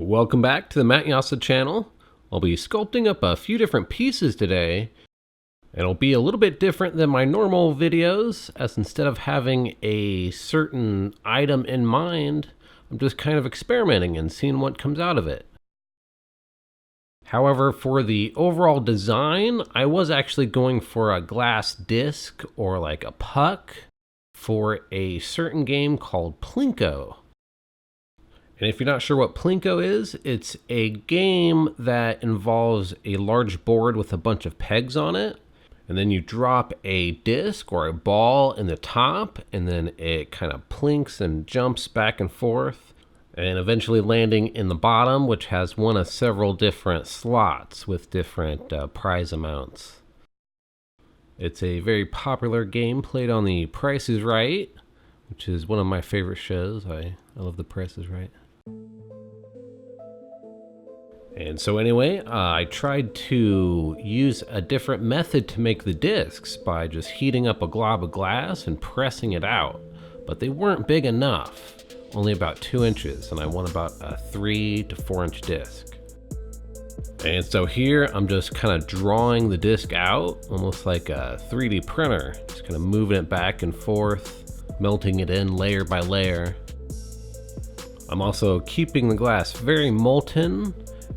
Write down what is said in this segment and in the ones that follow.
Welcome back to the Jasa channel. I'll be sculpting up a few different pieces today. It'll be a little bit different than my normal videos, as instead of having a certain item in mind, I'm just kind of experimenting and seeing what comes out of it. However, for the overall design, I was actually going for a glass disc or like a puck for a certain game called Plinko. And if you're not sure what Plinko is, it's a game that involves a large board with a bunch of pegs on it. And then you drop a disc or a ball in the top, and then it kind of plinks and jumps back and forth, and eventually landing in the bottom, which has one of several different slots with different prize amounts. It's a very popular game played on the Price is Right, which is one of my favorite shows. I love the Price is Right. And so anyway, I tried to use a different method to make the discs by just heating up a glob of glass and pressing it out. But they weren't big enough, only about 2 inches, and I want about a 3 to 4 inch disc. And so here I'm just kind of drawing the disc out, almost like a 3D printer, just kind of moving it back and forth, melting it in layer by layer. I'm also keeping the glass very molten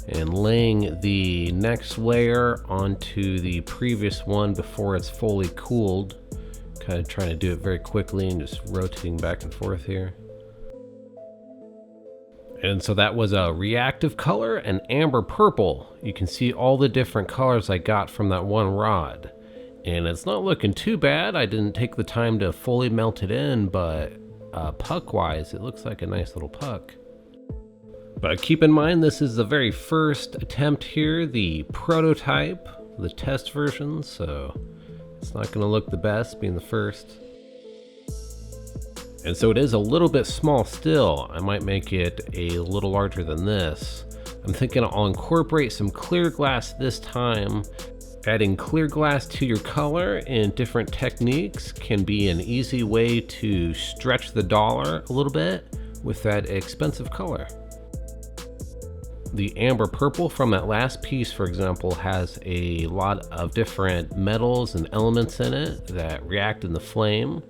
and laying the next layer onto the previous one before it's fully cooled. Kind of trying to do it very quickly and just rotating back and forth here. And so that was a reactive color and amber purple. You can see all the different colors I got from that one rod. And it's not looking too bad. I didn't take the time to fully melt it in, but puck wise, it looks like a nice little puck. But keep in mind, this is the very first attempt here, the prototype, the test version, so it's not going to look the best being the first. And so it is a little bit small still. I might make it a little larger than this. I'm thinking I'll incorporate some clear glass this time. Adding clear glass to your color in different techniques can be an easy way to stretch the dollar a little bit with that expensive color. The amber purple from that last piece, for example, has a lot of different metals and elements in it that react in the flame.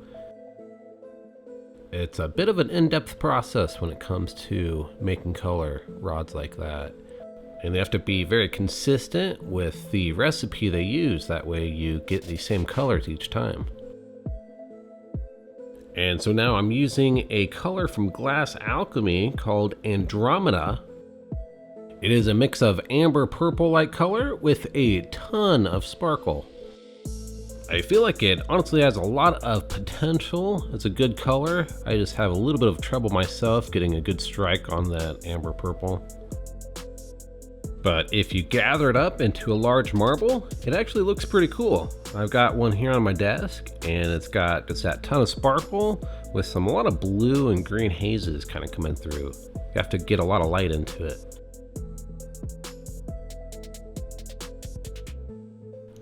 It's a bit of an in-depth process when it comes to making color rods like that. And they have to be very consistent with the recipe they use. That way you get the same colors each time. And so now I'm using a color from Glass Alchemy called Andromeda. It is a mix of amber purple-like color with a ton of sparkle. I feel like it honestly has a lot of potential. It's a good color. I just have a little bit of trouble myself getting a good strike on that amber purple. But if you gather it up into a large marble, it actually looks pretty cool. I've got one here on my desk, and it's got just that ton of sparkle with a lot of blue and green hazes kind of coming through. You have to get a lot of light into it.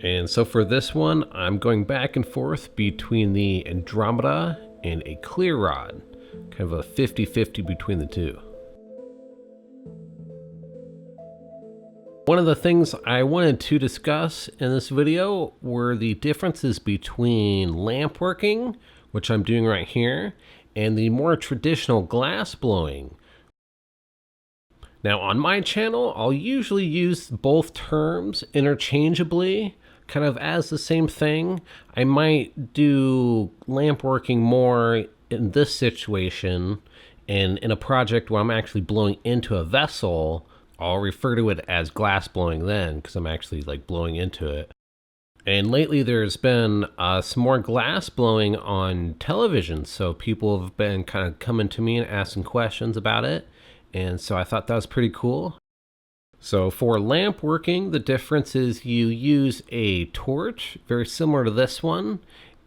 And so for this one, I'm going back and forth between the Andromeda and a clear rod, kind of a 50-50 between the two. One of the things I wanted to discuss in this video were the differences between lampworking, which I'm doing right here, and the more traditional glass blowing. Now on my channel, I'll usually use both terms interchangeably, kind of as the same thing. I might do lampworking more in this situation, and in a project where I'm actually blowing into a vessel, I'll refer to it as glass blowing then, because I'm actually like blowing into it. And lately there's been some more glass blowing on television, so people have been kind of coming to me and asking questions about it, and so I thought that was pretty cool. So for lamp working, the difference is you use a torch, very similar to this one,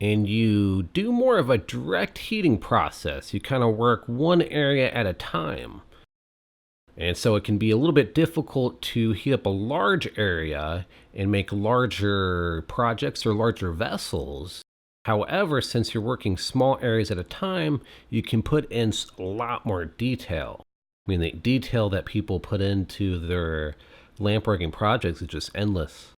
and you do more of a direct heating process. You kind of work one area at a time. And so it can be a little bit difficult to heat up a large area and make larger projects or larger vessels. However, since you're working small areas at a time, you can put in a lot more detail. I mean, the detail that people put into their lampworking projects is just endless.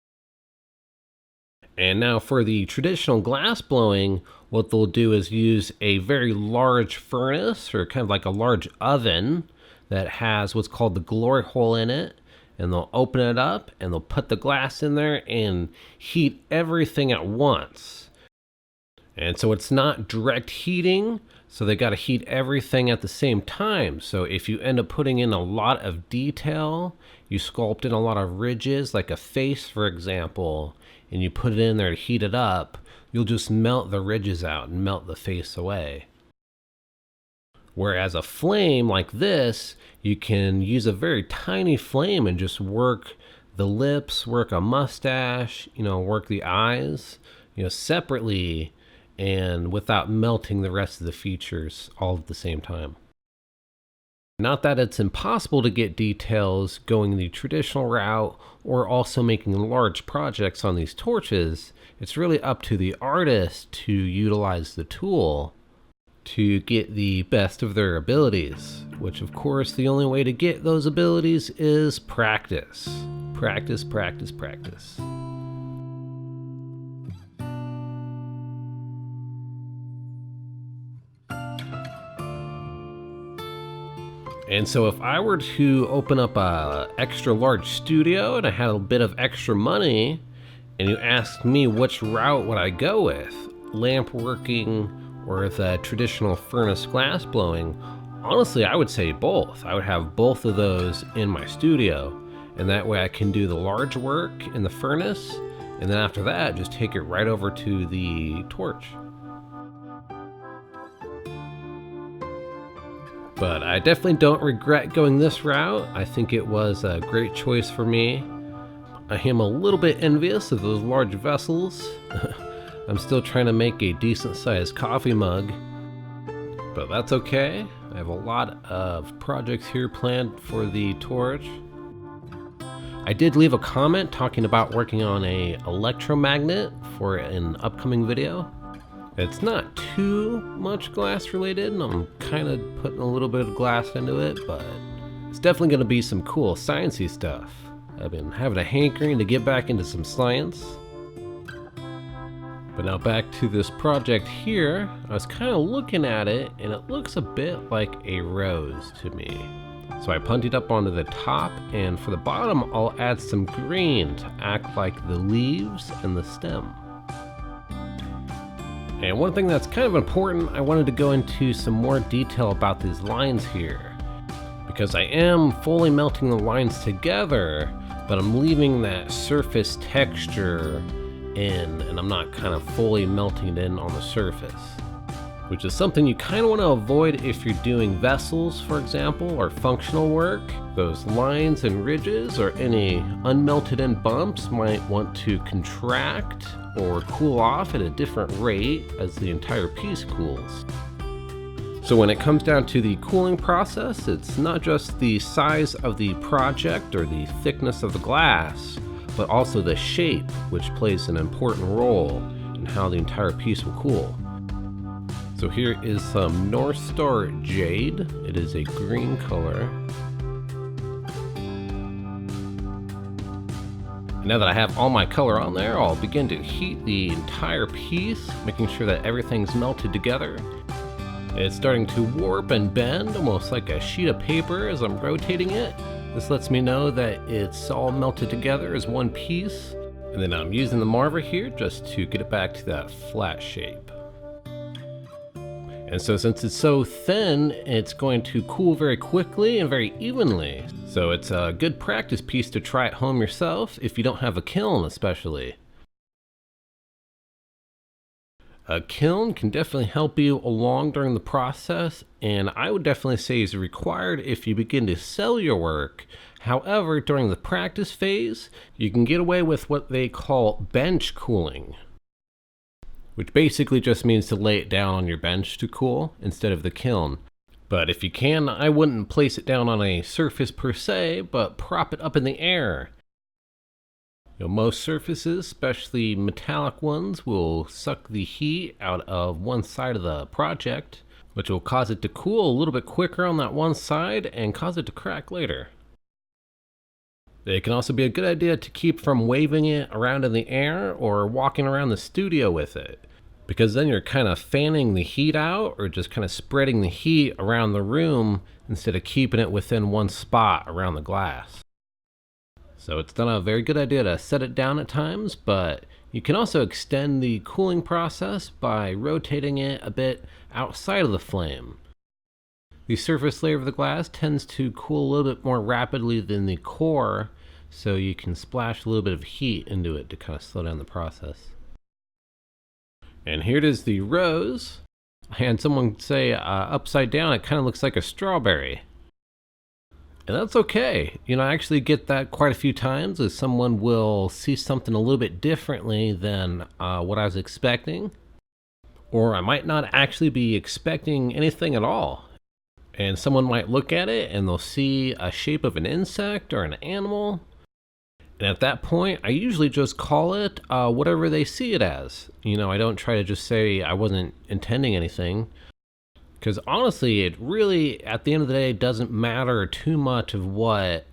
And now for the traditional glass blowing, what they'll do is use a very large furnace, or kind of like a large oven that has what's called the glory hole in it. And they'll open it up and they'll put the glass in there and heat everything at once. And so it's not direct heating, so they got to heat everything at the same time. So if you end up putting in a lot of detail, you sculpt in a lot of ridges, like a face, for example, and you put it in there to heat it up, you'll just melt the ridges out and melt the face away. Whereas a flame like this, you can use a very tiny flame and just work the lips, work a mustache, work the eyes, separately and without melting the rest of the features all at the same time. Not that it's impossible to get details going the traditional route or also making large projects on these torches. It's really up to the artist to utilize the tool to get the best of their abilities, which of course the only way to get those abilities is practice. Practice, practice, practice. And so if I were to open up a extra large studio and I had a bit of extra money and you asked me which route would I go with, lamp working or the traditional furnace glass blowing, honestly I would say both. I would have both of those in my studio, and that way I can do the large work in the furnace and then after that just take it right over to the torch. But I definitely don't regret going this route. I think it was a great choice for me. I am a little bit envious of those large vessels. I'm still trying to make a decent sized coffee mug, but that's okay. I have a lot of projects here planned for the torch. I did leave a comment talking about working on a electromagnet for an upcoming video. It's not too much glass related, and I'm kind of putting a little bit of glass into it, but it's definitely going to be some cool sciencey stuff. I've been having a hankering to get back into some science. But now back to this project here, I was kind of looking at it, and it looks a bit like a rose to me. So I punted up onto the top, and for the bottom, I'll add some green to act like the leaves and the stem. And one thing that's kind of important, I wanted to go into some more detail about these lines here, because I am fully melting the lines together, but I'm leaving that surface texture in, and I'm not kind of fully melting it in on the surface, which is something you kind of want to avoid if you're doing vessels, for example, or functional work. Those lines and ridges or any unmelted in bumps might want to contract or cool off at a different rate as the entire piece cools. So when it comes down to the cooling process, it's not just the size of the project or the thickness of the glass, but also the shape, which plays an important role in how the entire piece will cool. So here is some North Star Jade. It is a green color. Now that I have all my color on there, I'll begin to heat the entire piece, making sure that everything's melted together. It's starting to warp and bend, almost like a sheet of paper as I'm rotating it. This lets me know that it's all melted together as one piece. And then I'm using the marver here just to get it back to that flat shape. And so since it's so thin, it's going to cool very quickly and very evenly. So it's a good practice piece to try at home yourself if you don't have a kiln especially. A kiln can definitely help you along during the process, and I would definitely say is required if you begin to sell your work. However, during the practice phase, you can get away with what they call bench cooling, which basically just means to lay it down on your bench to cool instead of the kiln. But if you can, I wouldn't place it down on a surface per se, but prop it up in the air. Most surfaces, especially metallic ones, will suck the heat out of one side of the project, which will cause it to cool a little bit quicker on that one side and cause it to crack later. It can also be a good idea to keep from waving it around in the air or walking around the studio with it, because then you're kind of fanning the heat out or just kind of spreading the heat around the room instead of keeping it within one spot around the glass. So it's not a very good idea to set it down at times, but you can also extend the cooling process by rotating it a bit outside of the flame. The surface layer of the glass tends to cool a little bit more rapidly than the core, so you can splash a little bit of heat into it to kind of slow down the process. And here it is, the rose. I had someone say upside down it kind of looks like a strawberry. And that's okay. You know, I actually get that quite a few times, as someone will see something a little bit differently than what I was expecting. Or I might not actually be expecting anything at all. And someone might look at it and they'll see a shape of an insect or an animal. And at that point, I usually just call it whatever they see it as. You know, I don't try to just say I wasn't intending anything. Because honestly, it really, at the end of the day, doesn't matter too much of what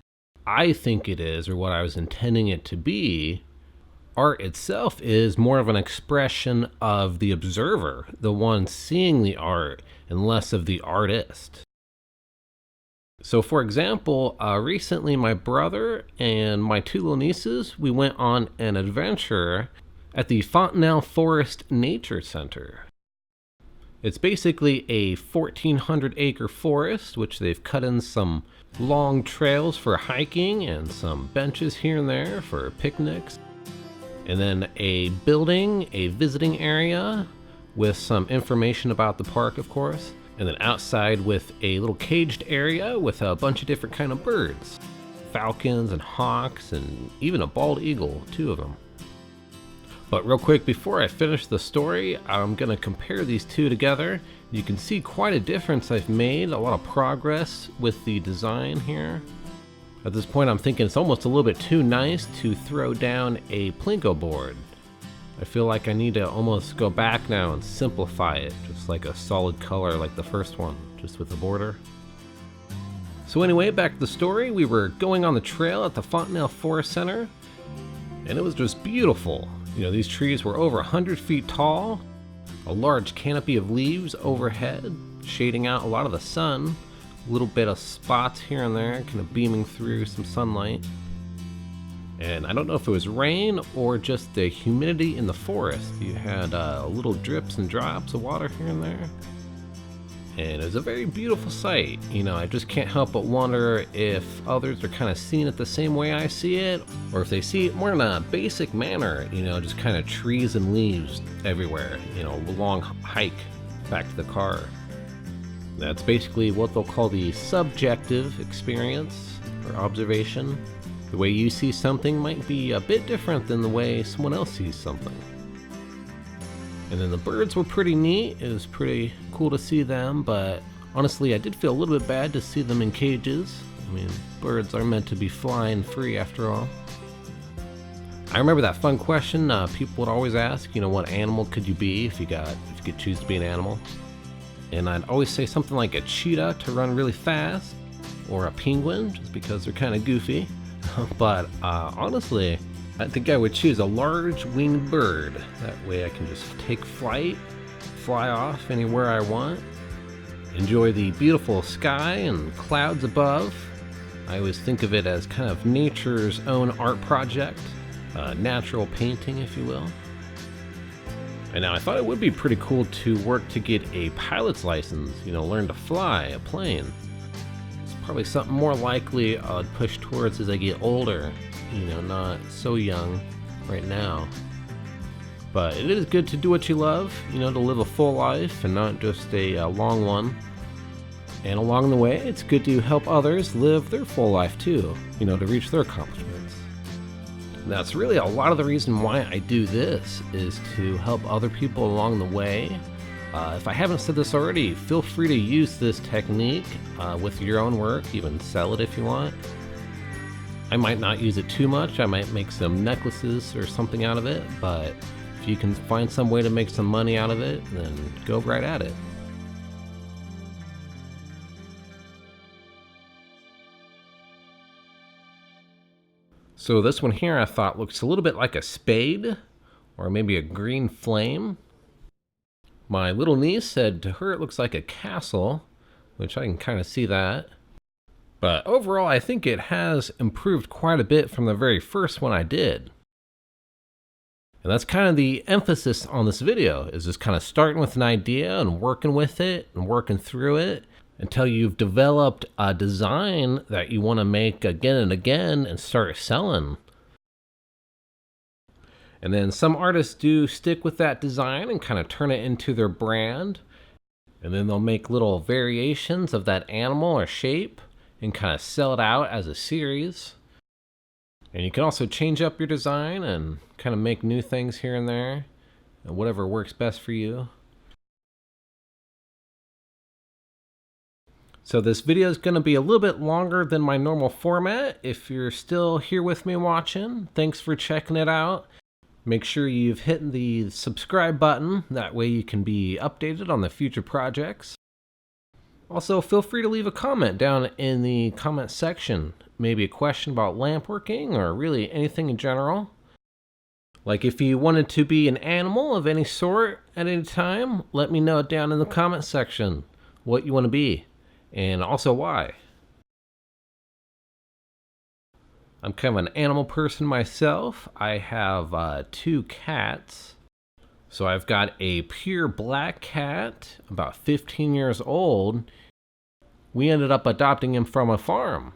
I think it is or what I was intending it to be. Art itself is more of an expression of the observer, the one seeing the art, and less of the artist. So for example, recently my brother and my two little nieces, we went on an adventure at the Fontenelle Forest Nature Center. It's basically a 1,400 acre forest, which they've cut in some long trails for hiking and some benches here and there for picnics. And then a building, a visiting area with some information about the park, of course. And then outside with a little caged area with a bunch of different kind of birds. Falcons and hawks and even a bald eagle, 2 of them. But real quick, before I finish the story, I'm going to compare these two together. You can see quite a difference I've made, a lot of progress with the design here. At this point, I'm thinking it's almost a little bit too nice to throw down a Plinko board. I feel like I need to almost go back now and simplify it, just like a solid color like the first one, just with the border. So anyway, back to the story. We were going on the trail at the Fontenelle Forest Center, and it was just beautiful. You know, these trees were over 100 feet tall, a large canopy of leaves overhead, shading out a lot of the sun, a little bit of spots here and there, kind of beaming through some sunlight. And I don't know if it was rain or just the humidity in the forest. You had little drips and drops of water here and there. And it was a very beautiful sight. You know, I just can't help but wonder if others are kind of seeing it the same way I see it, or if they see it more in a basic manner, you know, just kind of trees and leaves everywhere, you know, a long hike back to the car. That's basically what they'll call the subjective experience or observation. The way you see something might be a bit different than the way someone else sees something. And then the birds were pretty neat. It was pretty cool to see them, but honestly, I did feel a little bit bad to see them in cages. I mean, birds are meant to be flying free after all. I remember that fun question people would always ask, you know, what animal could you be if you could choose to be an animal? And I'd always say something like a cheetah to run really fast, or a penguin, just because they're kind of goofy. But honestly, I think I would choose a large winged bird. That way I can just take flight, fly off anywhere I want, enjoy the beautiful sky and clouds above. I always think of it as kind of nature's own art project, natural painting, if you will. And now I thought it would be pretty cool to work to get a pilot's license, you know, learn to fly a plane. Probably something more likely I'd push towards as I get older, you know, not so young right now. But it is good to do what you love, you know, to live a full life and not just a long one. And along the way, it's good to help others live their full life too, you know, to reach their accomplishments. And that's really a lot of the reason why I do this, is to help other people along the way. If I haven't said this already, feel free to use this technique with your own work, even sell it if you want. I might not use it too much, I might make some necklaces or something out of it, but if you can find some way to make some money out of it, then go right at it. So this one here I thought looks a little bit like a spade, or maybe a green flame. My little niece said to her it looks like a castle, which I can kind of see that. But overall I think it has improved quite a bit from the very first one I did. And that's kind of the emphasis on this video, is just kind of starting with an idea and working with it and working through it until you've developed a design that you want to make again and again and start selling. And then some artists do stick with that design and kind of turn it into their brand. And then they'll make little variations of that animal or shape and kind of sell it out as a series. And you can also change up your design and kind of make new things here and there, and whatever works best for you. So this video is going to be a little bit longer than my normal format. If you're still here with me watching, thanks for checking it out. Make sure you've hit the subscribe button, that way you can be updated on the future projects. Also, feel free to leave a comment down in the comment section. Maybe a question about lampworking or really anything in general. Like if you wanted to be an animal of any sort at any time, let me know down in the comment section what you want to be and also why. I'm kind of an animal person myself. I have 2 cats. So I've got a pure black cat, about 15 years old. We ended up adopting him from a farm.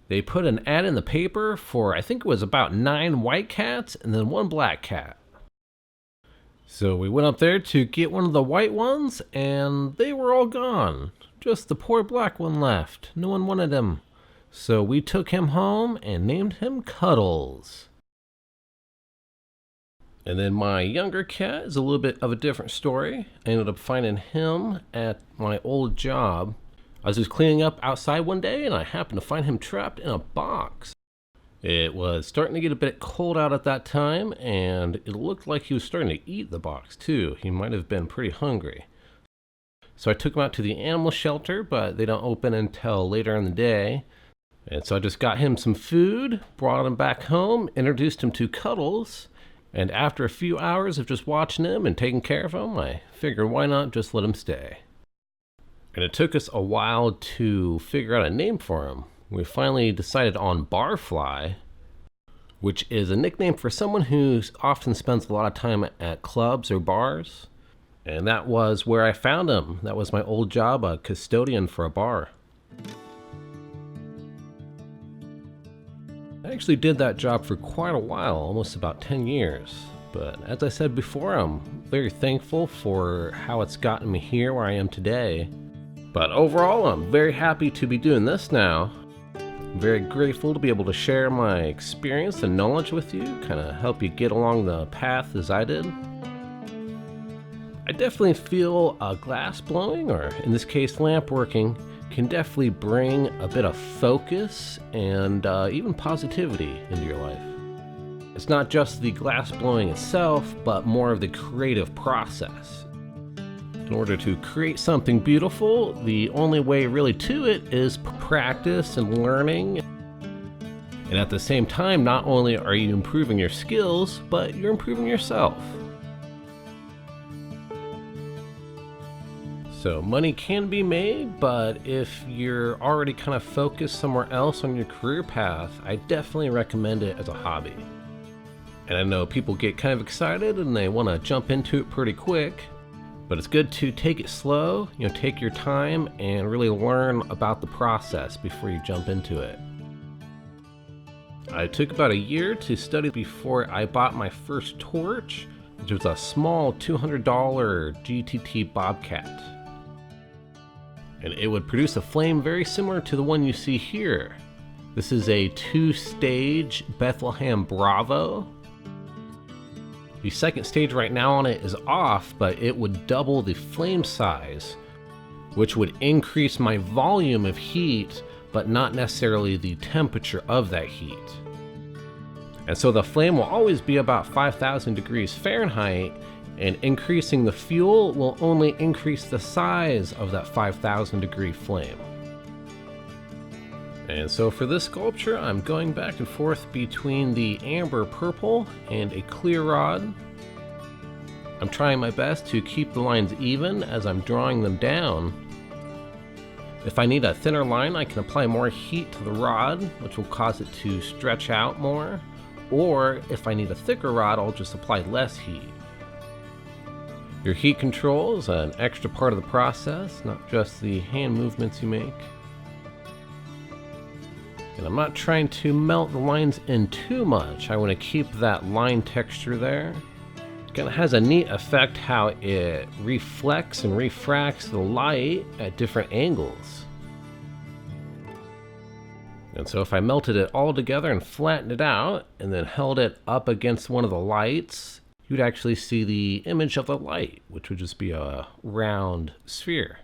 They put an ad in the paper for, I think it was about 9 white cats and then 1 black cat. So we went up there to get one of the white ones and they were all gone. Just the poor black one left. No one wanted him. So we took him home and named him Cuddles. And then my younger cat is a little bit of a different story. I ended up finding him at my old job. I was just cleaning up outside one day and I happened to find him trapped in a box. It was starting to get a bit cold out at that time and it looked like he was starting to eat the box too. He might have been pretty hungry. So I took him out to the animal shelter, but they don't open until later in the day. And so I just got him some food, brought him back home, introduced him to Cuddles. And after a few hours of just watching him and taking care of him, I figured why not just let him stay. And it took us a while to figure out a name for him. We finally decided on Barfly, which is a nickname for someone who often spends a lot of time at clubs or bars. And that was where I found him. That was my old job, a custodian for a bar. I actually did that job for quite a while, almost about 10 years. But as I said before, I'm very thankful for how it's gotten me here where I am today. But overall, I'm very happy to be doing this now. I'm very grateful to be able to share my experience and knowledge with you, kind of help you get along the path as I did. I definitely feel glass blowing, or in this case lampworking, can definitely bring a bit of focus and even positivity into your life. It's not just the glass blowing itself, but more of the creative process. In order to create something beautiful, the only way really to it is practice and learning. And at the same time, not only are you improving your skills, but you're improving yourself. So money can be made, but if you're already kind of focused somewhere else on your career path, I definitely recommend it as a hobby. And I know people get kind of excited and they want to jump into it pretty quick, but it's good to take it slow, take your time and really learn about the process before you jump into it. I took about a year to study before I bought my first torch, which was a small $200 GTT Bobcat. And it would produce a flame very similar to the one you see here. This is a 2-stage Bethlehem Bravo. The second stage right now on it is off, but it would double the flame size, which would increase my volume of heat, but not necessarily the temperature of that heat. And so the flame will always be about 5,000 degrees Fahrenheit, and increasing the fuel will only increase the size of that 5,000 degree flame. And so for this sculpture, I'm going back and forth between the amber purple and a clear rod. I'm trying my best to keep the lines even as I'm drawing them down. If I need a thinner line, I can apply more heat to the rod, which will cause it to stretch out more. Or if I need a thicker rod, I'll just apply less heat. Your heat control is an extra part of the process, not just the hand movements you make. And I'm not trying to melt the lines in too much. I want to keep that line texture there. It kind of has a neat effect how it reflects and refracts the light at different angles. And so if I melted it all together and flattened it out and then held it up against one of the lights, you'd actually see the image of the light, which would just be a round sphere.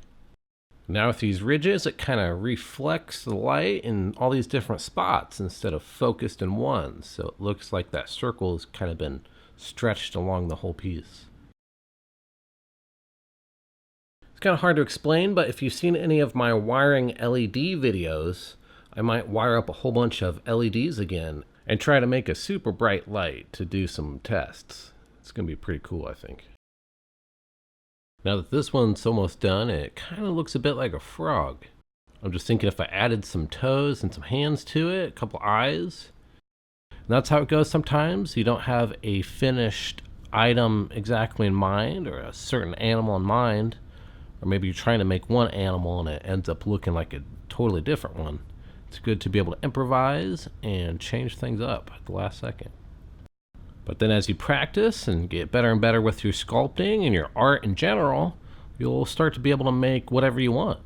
Now with these ridges, it kind of reflects the light in all these different spots instead of focused in one. So it looks like that circle has kind of been stretched along the whole piece. It's kind of hard to explain, but if you've seen any of my wiring LED videos, I might wire up a whole bunch of LEDs again and try to make a super bright light to do some tests. It's going to be pretty cool, I think. Now that this one's almost done, it kind of looks a bit like a frog. I'm just thinking if I added some toes and some hands to it, a couple eyes. And that's how it goes sometimes. You don't have a finished item exactly in mind or a certain animal in mind. Or maybe you're trying to make one animal and it ends up looking like a totally different one. It's good to be able to improvise and change things up at the last second. But then as you practice and get better and better with your sculpting and your art in general, you'll start to be able to make whatever you want.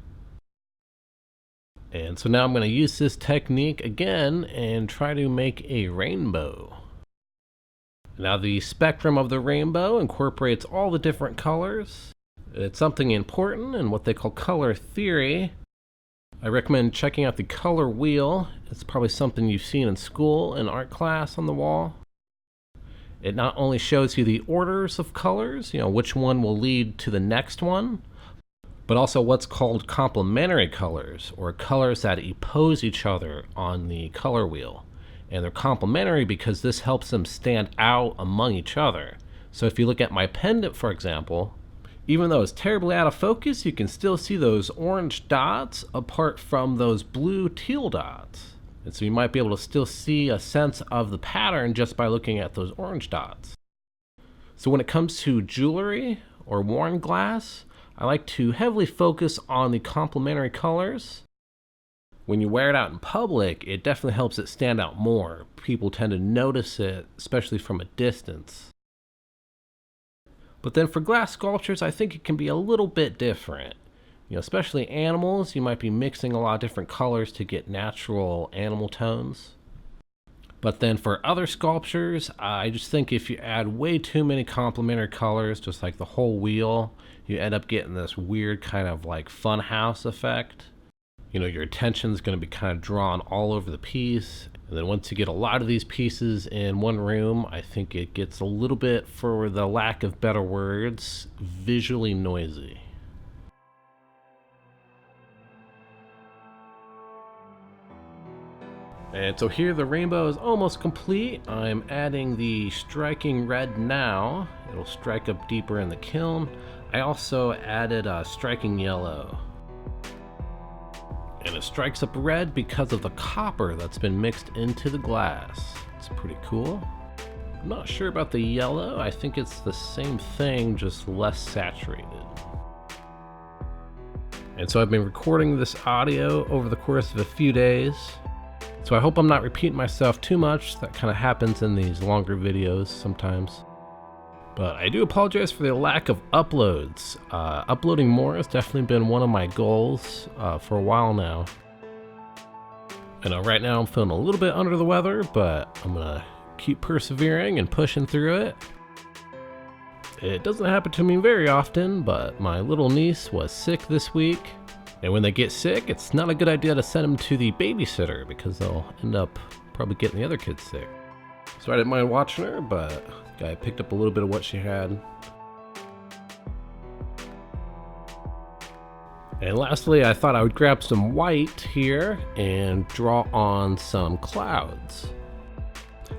And so now I'm going to use this technique again and try to make a rainbow. Now the spectrum of the rainbow incorporates all the different colors. It's something important in what they call color theory. I recommend checking out the color wheel. It's probably something you've seen in school in art class on the wall. It not only shows you the orders of colors, which one will lead to the next one, but also what's called complementary colors, or colors that oppose each other on the color wheel. And they're complementary because this helps them stand out among each other. So if you look at my pendant, for example, even though it's terribly out of focus, you can still see those orange dots apart from those blue teal dots. And so you might be able to still see a sense of the pattern just by looking at those orange dots. So when it comes to jewelry or worn glass, I like to heavily focus on the complementary colors. When you wear it out in public, it definitely helps it stand out more. People tend to notice it, especially from a distance. But then for glass sculptures, I think it can be a little bit different. Especially animals, you might be mixing a lot of different colors to get natural animal tones. But then for other sculptures, I just think if you add way too many complementary colors, just like the whole wheel, you end up getting this weird kind of like funhouse effect. Your attention's going to be kind of drawn all over the piece. And then once you get a lot of these pieces in one room, I think it gets a little bit, for the lack of better words, visually noisy. And so here the rainbow is almost complete. I'm adding the striking red now. It'll strike up deeper in the kiln. I also added a striking yellow. And it strikes up red because of the copper that's been mixed into the glass. It's pretty cool. I'm not sure about the yellow. I think it's the same thing, just less saturated. And so I've been recording this audio over the course of a few days. So I hope I'm not repeating myself too much. That kind of happens in these longer videos sometimes. But I do apologize for the lack of uploads. Uploading more has definitely been one of my goals for a while now. I know right now I'm feeling a little bit under the weather, but I'm gonna keep persevering and pushing through it. It doesn't happen to me very often, but my little niece was sick this week. And when they get sick, it's not a good idea to send them to the babysitter because they'll end up probably getting the other kids sick. So I didn't mind watching her, but I picked up a little bit of what she had. And lastly, I thought I would grab some white here and draw on some clouds,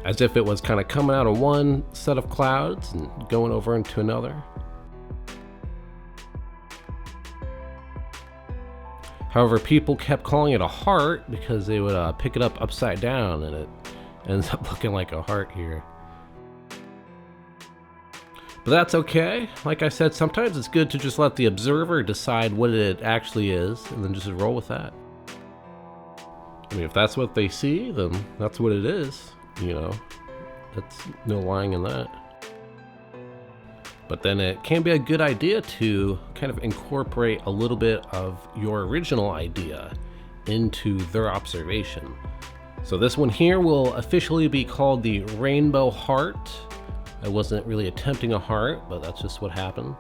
as if it was kind of coming out of one set of clouds and going over into another. However, people kept calling it a heart because they would pick it up upside down, and it ends up looking like a heart here. But that's okay. Like I said, sometimes it's good to just let the observer decide what it actually is and then just roll with that. I mean, if that's what they see, then that's what it is, you know. That's no lying in that. But then it can be a good idea to kind of incorporate a little bit of your original idea into their observation. So this one here will officially be called the Rainbow Heart. I wasn't really attempting a heart, but that's just what happened.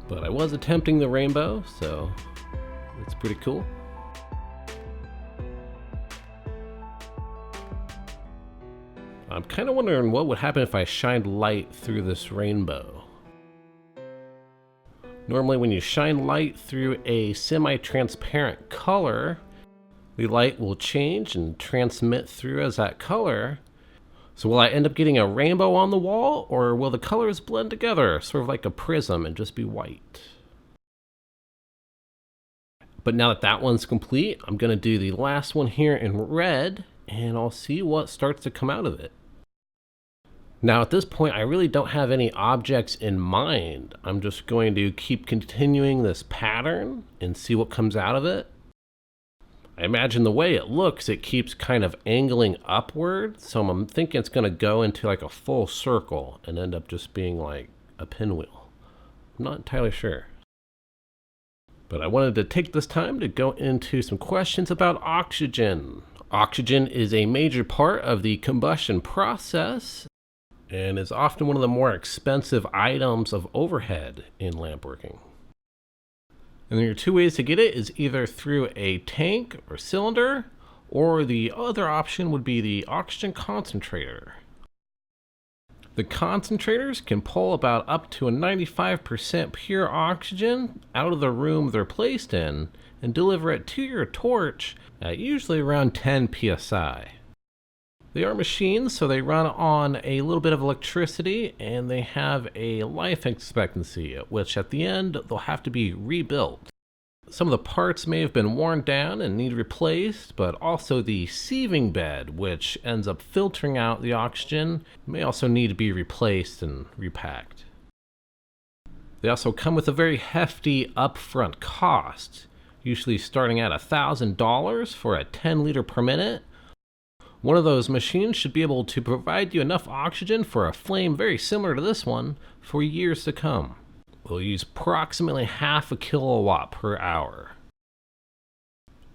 But I was attempting the rainbow, so it's pretty cool. I'm kind of wondering what would happen if I shined light through this rainbow. Normally when you shine light through a semi-transparent color, the light will change and transmit through as that color. So will I end up getting a rainbow on the wall, or will the colors blend together, sort of like a prism, and just be white? But now that that one's complete, I'm going to do the last one here in red, and I'll see what starts to come out of it. Now at this point, I really don't have any objects in mind. I'm just going to keep continuing this pattern and see what comes out of it. I imagine the way it looks, it keeps kind of angling upward, so I'm thinking it's going to go into like a full circle and end up just being like a pinwheel. I'm not entirely sure. But I wanted to take this time to go into some questions about oxygen. Oxygen is a major part of the combustion process and is often one of the more expensive items of overhead in lampworking. And there are two ways to get it, is either through a tank or cylinder, or the other option would be the oxygen concentrator. The concentrators can pull about up to a 95% pure oxygen out of the room they're placed in and deliver it to your torch at usually around 10 psi. They are machines, so they run on a little bit of electricity, and they have a life expectancy, which at the end they'll have to be rebuilt. Some of the parts may have been worn down and need replaced, but also the sieving bed, which ends up filtering out the oxygen, may also need to be replaced and repacked. They also come with a very hefty upfront cost, usually starting at $1,000 for a 10 liter per minute. One of those machines should be able to provide you enough oxygen for a flame very similar to this one for years to come. We'll use approximately half a kilowatt per hour.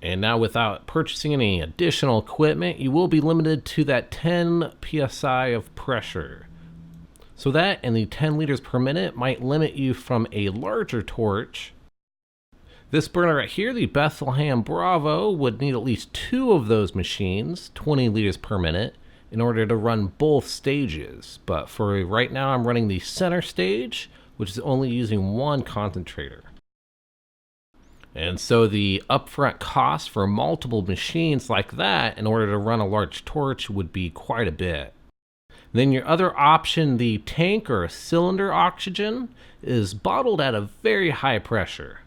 And now, without purchasing any additional equipment, you will be limited to that 10 psi of pressure. So that and the 10 liters per minute might limit you from a larger torch. This burner right here, the Bethlehem Bravo, would need at least 2 of those machines, 20 liters per minute, in order to run both stages. But for right now, I'm running the center stage, which is only using 1 concentrator. And so the upfront cost for multiple machines like that in order to run a large torch would be quite a bit. Then your other option, the tank or cylinder oxygen, is bottled at a very high pressure.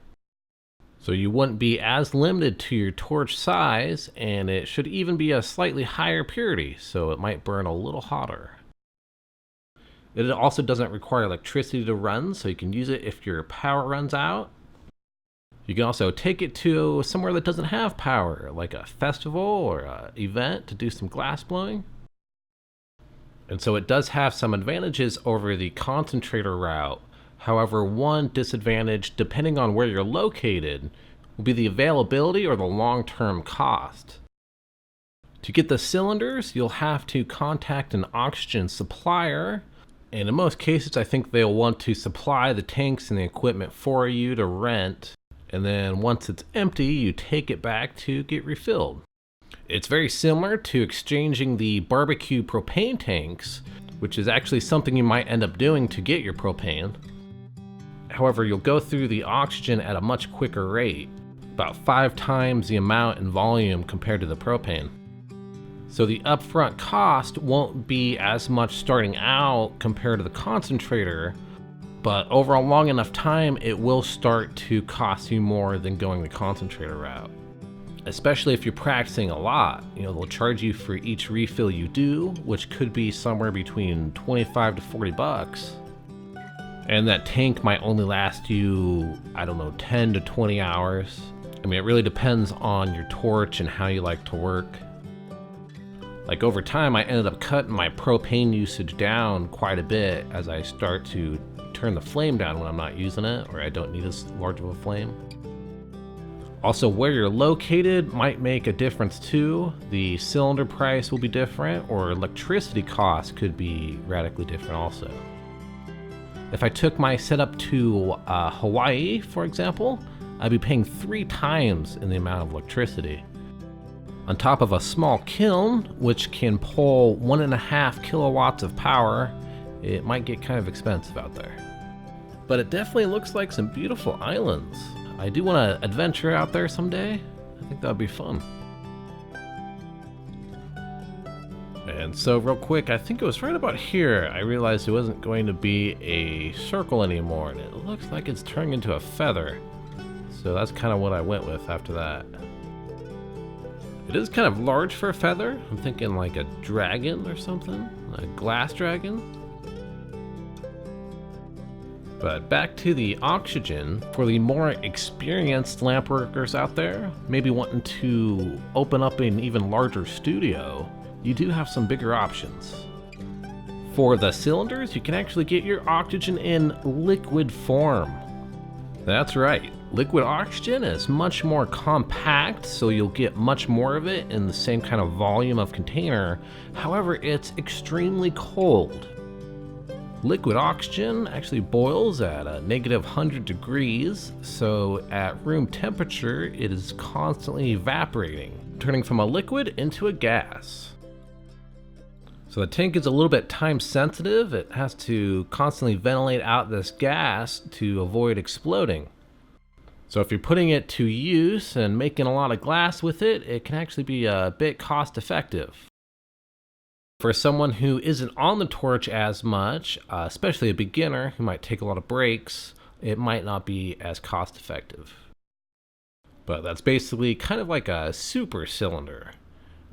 So you wouldn't be as limited to your torch size, and it should even be a slightly higher purity, so it might burn a little hotter. It also doesn't require electricity to run, so you can use it if your power runs out. You can also take it to somewhere that doesn't have power, like a festival or an event, to do some glass blowing. And so it does have some advantages over the concentrator route. However, one disadvantage, depending on where you're located, will be the availability or the long-term cost. To get the cylinders, you'll have to contact an oxygen supplier, and in most cases I think they'll want to supply the tanks and the equipment for you to rent, and then once it's empty, you take it back to get refilled. It's very similar to exchanging the barbecue propane tanks, which is actually something you might end up doing to get your propane. However, you'll go through the oxygen at a much quicker rate. about 5 times the amount in volume compared to the propane. So the upfront cost won't be as much starting out compared to the concentrator, but over a long enough time, it will start to cost you more than going the concentrator route. Especially if you're practicing a lot, they'll charge you for each refill you do, which could be somewhere between 25 to 40 bucks. And that tank might only last you, 10 to 20 hours. I mean, it really depends on your torch and how you like to work. Like over time, I ended up cutting my propane usage down quite a bit as I start to turn the flame down when I'm not using it, or I don't need as large of a flame. Also, where you're located might make a difference too. The cylinder price will be different, or electricity costs could be radically different also. If I took my setup to Hawaii, for example, I'd be paying 3 times in the amount of electricity. On top of a small kiln, which can pull 1.5 kilowatts of power, it might get kind of expensive out there. But it definitely looks like some beautiful islands. I do want to adventure out there someday. I think that would be fun. And so real quick, I think it was right about here, I realized it wasn't going to be a circle anymore, and it looks like it's turning into a feather. So that's kind of what I went with after that. It is kind of large for a feather. I'm thinking like a dragon or something, a glass dragon. But back to the oxygen, for the more experienced lamp workers out there, maybe wanting to open up an even larger studio, you do have some bigger options. For the cylinders, you can actually get your oxygen in liquid form. That's right, liquid oxygen is much more compact, so you'll get much more of it in the same kind of volume of container. However, it's extremely cold. Liquid oxygen actually boils at a negative 100 degrees, so at room temperature, it is constantly evaporating, turning from a liquid into a gas. So the tank is a little bit time sensitive. It has to constantly ventilate out this gas to avoid exploding. So if you're putting it to use and making a lot of glass with it, it can actually be a bit cost effective. For someone who isn't on the torch as much, especially a beginner who might take a lot of breaks, it might not be as cost effective. But that's basically kind of like a super cylinder.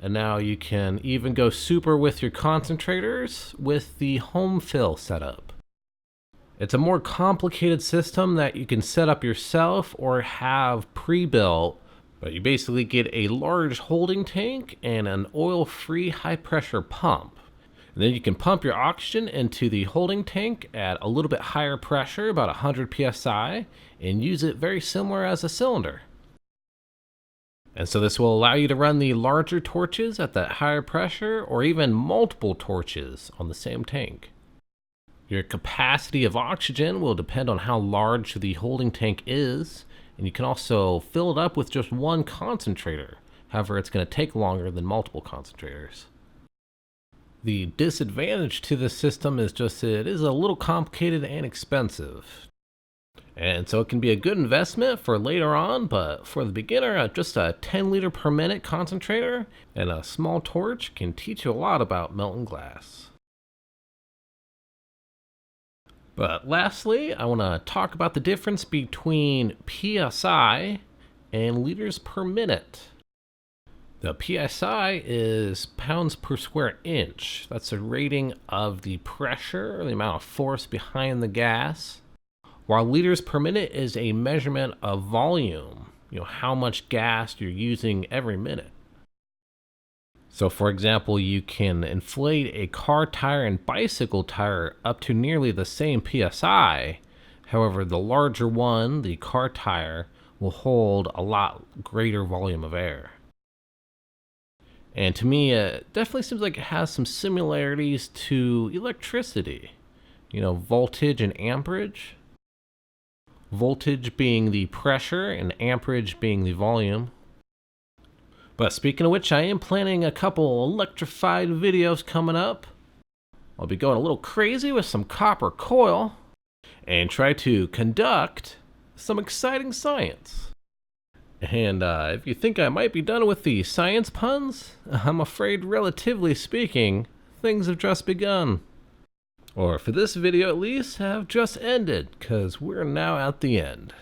And now you can even go super with your concentrators with the home fill setup. It's a more complicated system that you can set up yourself or have pre-built, but you basically get a large holding tank and an oil-free high-pressure pump. And then you can pump your oxygen into the holding tank at a little bit higher pressure, about 100 psi, and use it very similar as a cylinder. And so this will allow you to run the larger torches at that higher pressure, or even multiple torches on the same tank. Your capacity of oxygen will depend on how large the holding tank is, and you can also fill it up with just one concentrator. However, it's going to take longer than multiple concentrators. The disadvantage to this system is just it is a little complicated and expensive. And so it can be a good investment for later on, but for the beginner, just a 10 liter per minute concentrator and a small torch can teach you a lot about melting glass. But lastly, I want to talk about the difference between PSI and liters per minute. The PSI is pounds per square inch. That's a rating of the pressure, or the amount of force behind the gas. While liters per minute is a measurement of volume, how much gas you're using every minute. So for example, you can inflate a car tire and bicycle tire up to nearly the same PSI. However, the larger one, the car tire, will hold a lot greater volume of air. And to me, it definitely seems like it has some similarities to electricity. Voltage and amperage. Voltage being the pressure and amperage being the volume. But speaking of which, I am planning a couple electrified videos coming up. I'll be going a little crazy with some copper coil and try to conduct some exciting science. And if you think I might be done with the science puns, I'm afraid, relatively speaking, things have just begun. Or for this video at least, have just ended, because we're now at the end.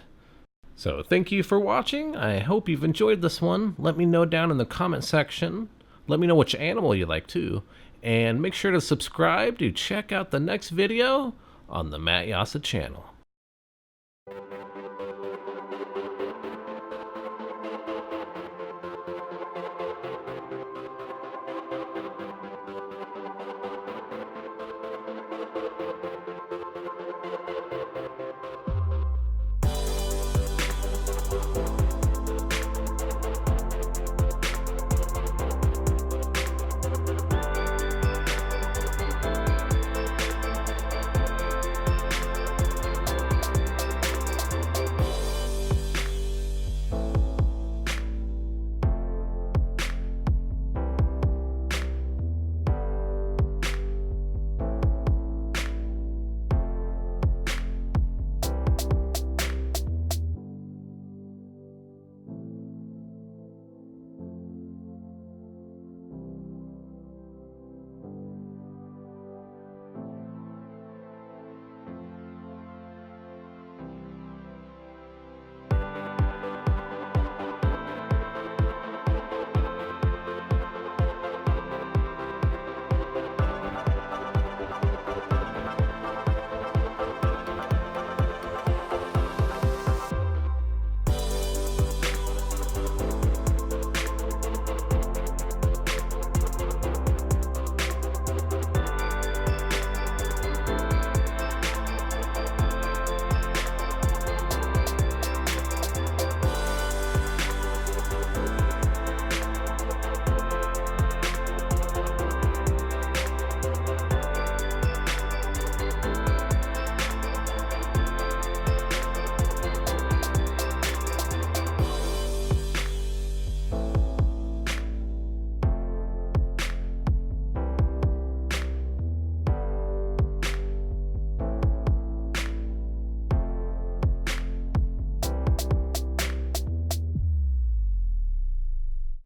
So thank you for watching. I hope you've enjoyed this one. Let me know down in the comment section. Let me know which animal you like too. And make sure to subscribe to check out the next video on the Matt Jasa channel.